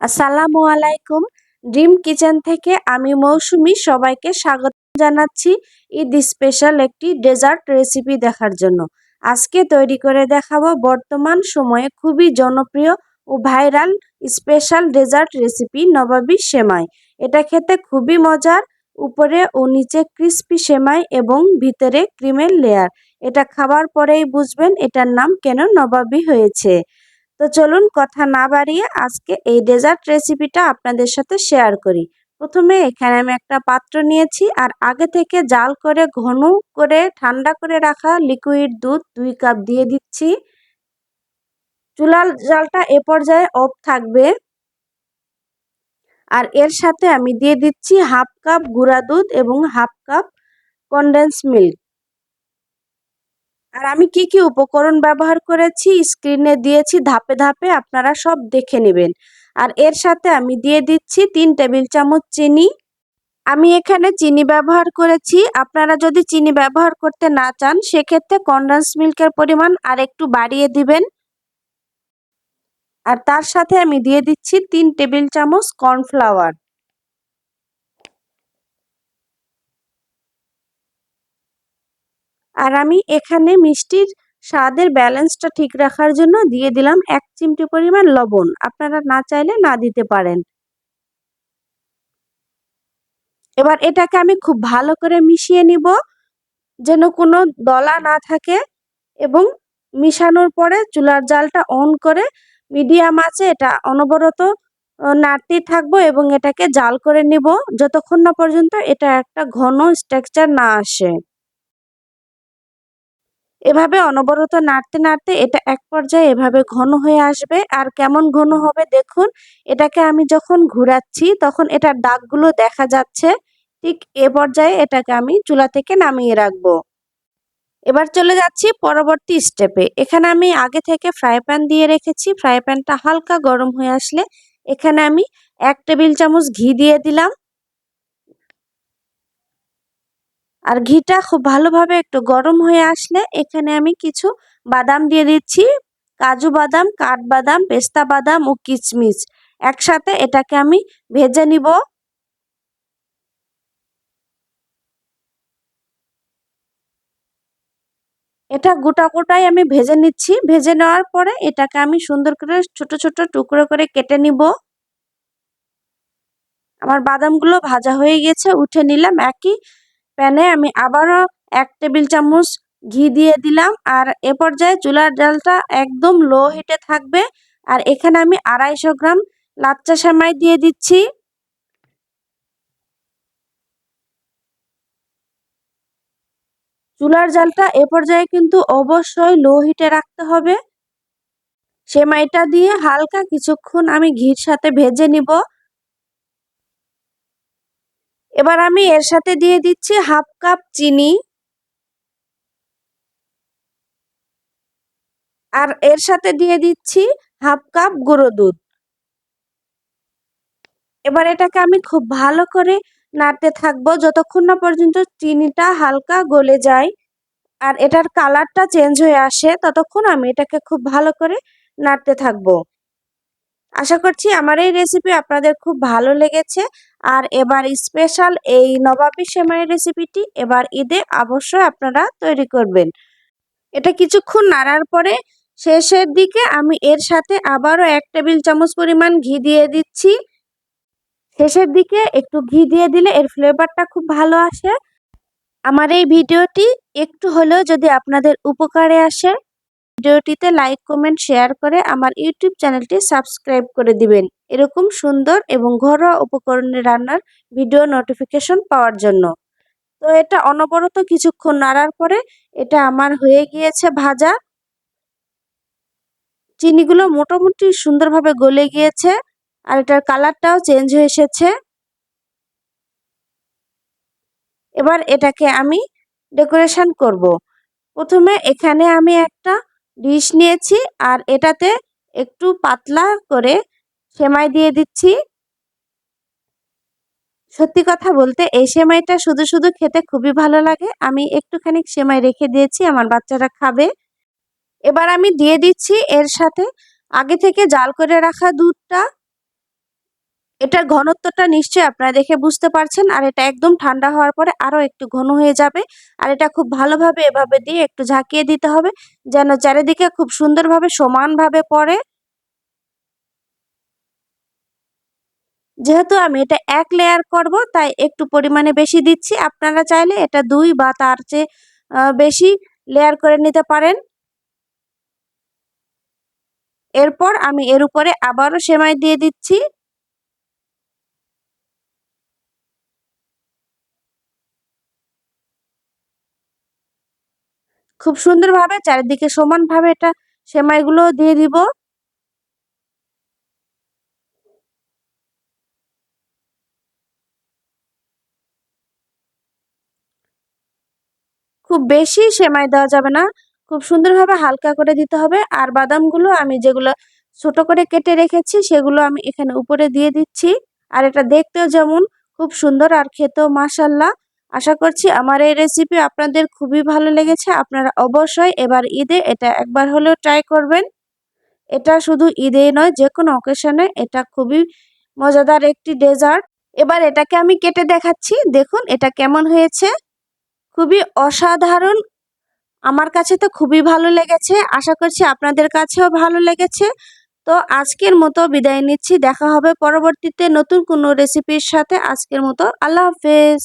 আসসালামু আলাইকুম। Dream kitchen থেকে আমি মৌসুমী সবাইকে স্বাগত জানাচ্ছি ঈদ স্পেশাল একটি ডেজার্ট রেসিপি দেখার জন্য। আজকে তৈরি করে দেখাবো বর্তমান সময়ে খুবই জনপ্রিয় ও ভাইরাল স্পেশাল ডেজার্ট রেসিপি নবাবী সেমাই। এটা খেতে খুবই মজার, উপরে ও নিচে ক্রিস্পি সেমাই এবং ভিতরে ক্রিমের লেয়ার। এটা খাবার পরেই বুঝবেন এটার নাম কেন নবাবী হয়েছে। তো চলুন কথা না বাড়িয়ে আজকে এই ডেজার্ট রেসিপিটা আপনাদের সাথে শেয়ার করি। প্রথমে এখানে আমি একটা পাত্র নিয়েছি আর আগে থেকে জাল করে ঘন করে ঠান্ডা করে রাখা লিকুইড দুধ 2 কাপ দিয়ে দিচ্ছি। চুলার জালটা এ পর্যায়ে অফ থাকবে। আর এর সাথে আমি দিয়ে দিচ্ছি হাফ কাপ গুঁড়া দুধ এবং হাফ কাপ কনডেন্স মিল্ক। আর আমি কি কি উপকরণ ব্যবহার করেছি স্ক্রিনে দিয়েছি ধাপে ধাপে, আপনারা সব দেখে নেবেন। আর এর সাথে আমি দিয়ে দিচ্ছি 3 টেবিল চামচ চিনি। আমি এখানে চিনি ব্যবহার করেছি, আপনারা যদি চিনি ব্যবহার করতে না চান সেক্ষেত্রে কনডেন্স মিল্কের পরিমাণ আর একটু বাড়িয়ে দিবেন। আর তার সাথে আমি দিয়ে দিচ্ছি 3 টেবিল চামচ কর্নফ্লাওয়ার। আর আমি এখানে মিষ্টির স্বাদের ব্যালেন্সটা ঠিক রাখার জন্য দিয়ে দিলাম 1 চিমটি পরিমাণ লবণ, আপনারা না চাইলে না দিতে পারেন। এবার এটাকে আমি খুব ভালো করে মিশিয়ে নিব যেন কোনো দলা না থাকে, এবং মিশানোর পরে চুলার জালটা অন করে মিডিয়াম আঁচে এটা অনবরত নাড়তেই থাকবো এবং এটাকে জাল করে নিব যতক্ষণ না পর্যন্ত এটা একটা ঘন স্ট্রাকচার না আসে। এভাবে অনবরত নাড়তে নাড়তে এটা এক পর্যায়ে এভাবে ঘন হয়ে আসবে। আর কেমন ঘন হবে দেখুন, এটাকে আমি যখন ঘোরাচ্ছি তখন এটার দাগগুলো দেখা যাচ্ছে। ঠিক এ পর্যায়ে এটাকে আমি চুলা থেকে নামিয়ে রাখবো। এবার চলে যাচ্ছি পরবর্তী স্টেপে। এখানে আমি আগে থেকে ফ্রাই প্যান দিয়ে রেখেছি। ফ্রাই প্যানটা হালকা গরম হয়ে আসলে এখানে আমি 1 টেবিল চামচ ঘি দিয়ে দিলাম। আর ঘিটা খুব ভালোভাবে একটু গরম হয়ে আসলে এখানে আমি কিছু বাদাম দিয়ে দিচ্ছি। কাজু বাদাম, কাঠবাদাম, পেস্তা বাদাম ও কিশমিশ একসাথে এটাকে আমি ভেজে নিব। এটা গোটা গোটাই আমি ভেজে নিচ্ছি। ভেজে নেওয়ার পরে এটাকে আমি সুন্দর করে ছোট ছোট টুকরো করে কেটে নিব। আমার বাদামগুলো ভাজা হয়ে গেছে, উঠে নিলাম। একই প্যানে আমি আবারও 1 টেবিল চামচ ঘি দিয়ে দিলাম। আর এ পর্যায়ে চুলার জালটা একদম লো হিটে থাকবে। আর এখানে আমি 250 গ্রাম লাচ্চা সেমাই দিয়ে দিচ্ছি। চুলার জালটা এ পর্যায়ে কিন্তু অবশ্যই লো হিটে রাখতে হবে। সেমাইটা দিয়ে হালকা কিছুক্ষণ আমি ঘির সাথে ভেজে নিব। এবার আমি এর সাথে দিয়ে দিচ্ছি হাফ কাপ চিনি। আর এর সাথে দিয়ে দিচ্ছি হাফ কাপ গুঁড়ো দুধ। এবার এটাকে আমি খুব ভালো করে নাড়তে থাকবো যতক্ষণ না পর্যন্ত চিনিটা হালকা গলে যায় আর এটার কালারটা চেঞ্জ হয়ে আসে, ততক্ষণ আমি এটাকে খুব ভালো করে নাড়তে থাকবো। আশা করছি আমার এই রেসিপি আপনাদের খুব ভালো লেগেছে। আর এবার স্পেশাল এই নবাবী সেমাইয়ের রেসিপিটি এবার ঈদে অবশ্যই আপনারা তৈরি করবেন। এটা কিছুক্ষণ নাড়ার পরে শেষের দিকে আমি এর সাথে আবারও 1 টেবিল চামচ পরিমাণ ঘি দিয়ে দিচ্ছি। শেষের দিকে একটু ঘি দিয়ে দিলে এর ফ্লেভারটা খুব ভালো আসে। আমার এই ভিডিওটি একটু হলেও যদি আপনাদের উপকারে আসে, ভিডিওটিতে লাইক, কমেন্ট, শেয়ার করে আমার ইউটিউব চ্যানেলটি সাবস্ক্রাইব করে দিবেন এরকম সুন্দর এবং ঘরোয়া উপকরণে রান্নার ভিডিও নোটিফিকেশন পাওয়ার জন্য। তো এটা অনবরত কিছুক্ষণ নাড়ার পরে এটা আমার হয়ে গিয়েছে ভাজা। চিনিগুলো মোটামুটি সুন্দরভাবে গলে গিয়েছে আর এটার কালারটাও চেঞ্জ হয়ে এসেছে। এবার এটাকে আমি ডেকোরেশন করব। প্রথমে এখানে আমি একটা ডিশ নিয়েছি আর এটাতে একটু পাতলা করে সেমাই দিয়ে দিচ্ছি। সত্যি কথা বলতে এই সেমাইটা শুধু শুধু খেতে খুবই ভালো লাগে। আমি একটুখানি সেমাই রেখে দিয়েছি, আমার বাচ্চারা খাবে। এবার আমি দিয়ে দিচ্ছি এর সাথে আগে থেকে জাল করে রাখা দুধটা। এটার ঘনত্বটা নিশ্চয়ই আপনারা দেখে বুঝতে পারছেন। আর এটা একদম ঠান্ডা হওয়ার পরে আরো একটু ঘন হয়ে যাবে। আর এটা খুব ভালোভাবে এভাবে দিয়ে একটু ঝাঁকিয়ে দিতে হবে যেন চারিদিকে খুব সুন্দরভাবে সমানভাবে পড়ে। যেহেতু আমি এটা ১ লেয়ার করব তাই একটু পরিমাণে বেশি দিচ্ছি। আপনারা চাইলে এটা ২ বা তার চেয়ে বেশি লেয়ার করে নিতে পারেন। এরপর আমি এর উপরে আবারও সেমাই দিয়ে দিচ্ছি। খুব সুন্দরভাবে চারিদিকে সমানভাবে এটা সেমাইগুলো দিয়ে দিব। খুব বেশি সেমাই দেওয়া যাবে না। খুব সুন্দরভাবে হালকা করে দিতে হবে। আর বাদামগুলো আমি যেগুলো ছোট করে কেটে রেখেছি সেগুলো আমি এখানে উপরে দিয়ে দিচ্ছি। আর এটা দেখতেও যেমন খুব সুন্দর আর খেতেও মাশাআল্লাহ। আশা করছি আমার এই রেসিপি আপনাদের খুবই ভালো লেগেছে। আপনারা অবশ্যই এবার ঈদে এটা একবার হলেও ট্রাই করবেন। এটা শুধু ঈদেই নয়, যেকোনো অকেশনে এটা খুবই মজাদার একটি ডেজার্ট। এবার এটাকে আমি কেটে দেখাচ্ছি। দেখুন এটা কেমন হয়েছে। খুবই অসাধারণ। আমার কাছে তো খুবই ভালো লেগেছে। আশা করছি আপনাদের কাছেও ভালো লেগেছে। তো আজকের মতো বিদায় নিচ্ছি। দেখা হবে পরবর্তীতে নতুন কোনো রেসিপির সাথে। আজকের মতো আল্লাহ হাফেজ।